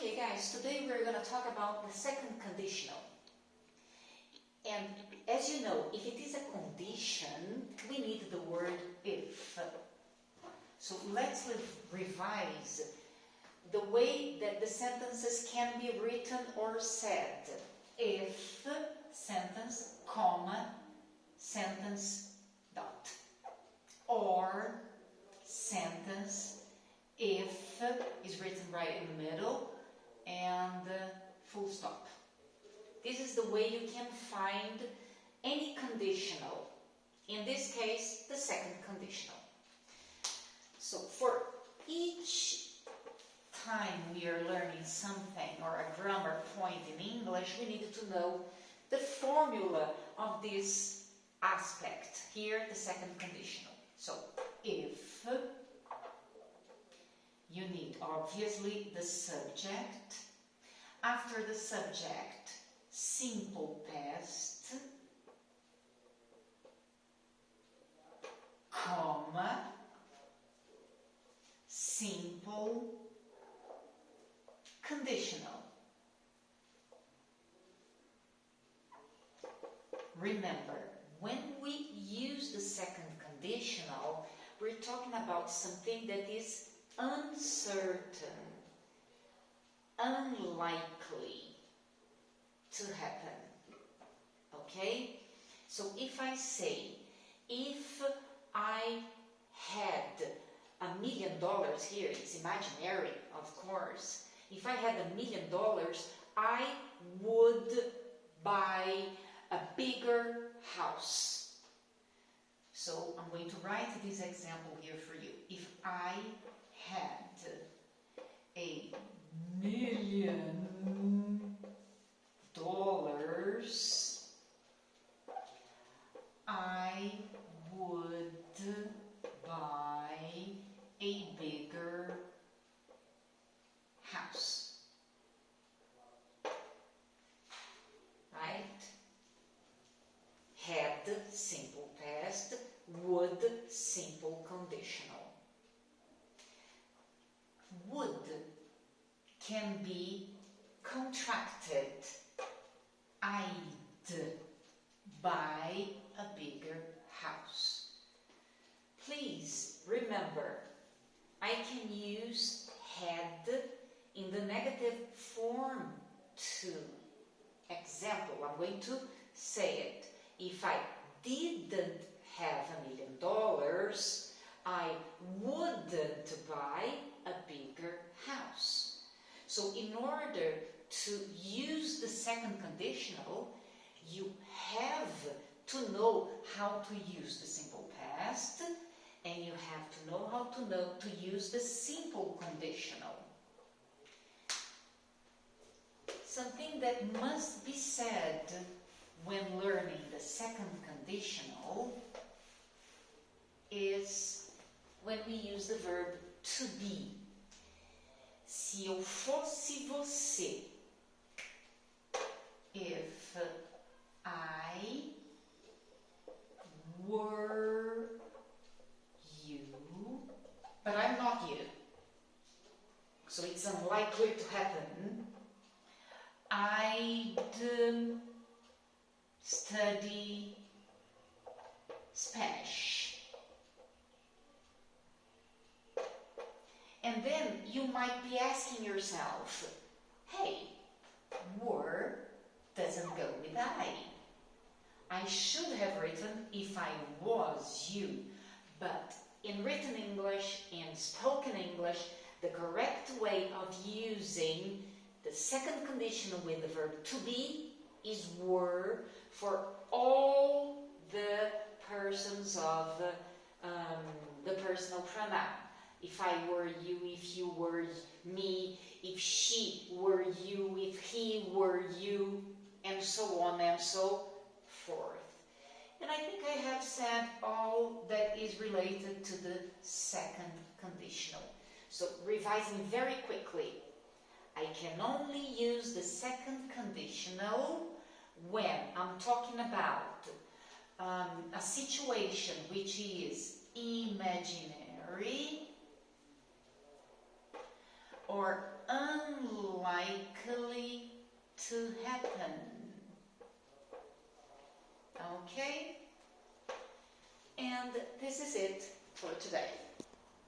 Okay guys, today we're going to talk about the second conditional. And as you know, if it is a condition, we need the word if. So let's revise the way that the sentences can be written or said. If, sentence, comma, sentence, dot. Or, sentence, if is written right in the middle, and full stop. This is the way you can find any conditional. In this case, the second conditional. So for each time we are learning something or a grammar point in English, we need to know the formula of this aspect. Here, the second conditional. So, if, you need obviously the subject. After the subject, simple past, comma, simple, conditional. Remember, when we use the second conditional, we're talking about something that is uncertain, unlikely to happen. Okay? So if I say, if I had $1 million here, it's imaginary, of course. If I had $1 million, I would buy a bigger house. So I'm going to write this example here for you. If I had $1 million, I would buy a bigger house. Right? Had, simple past, would, simple conditional. Would can be contracted. I'd buy a bigger house. Please remember, I can use had in the negative form too. Example, I'm going to say it. If I didn't have $1 million, I wouldn't buy a bigger house. So in order to use the second conditional, you have to know how to use the simple past, and you have to know how to use the simple conditional. Something that must be said when learning the second conditional is when we use the verb to be. Se eu fosse você. If I were you, but I'm not you, so it's unlikely to happen, I'd study Spanish. And then you might be asking yourself, hey, were doesn't go with I. I should have written if I was you, but in written English, in spoken English, the correct way of using the second conditional with the verb to be is were for all the persons of the personal pronoun. If I were you, if you were me, if she were you, if he were you, and so on and so forth. And I think I have said all that is related to the second conditional. So revising very quickly, I can only use the second conditional when I'm talking about a situation which is imaginary or unlikely likely to happen. Okay? And this is it for today.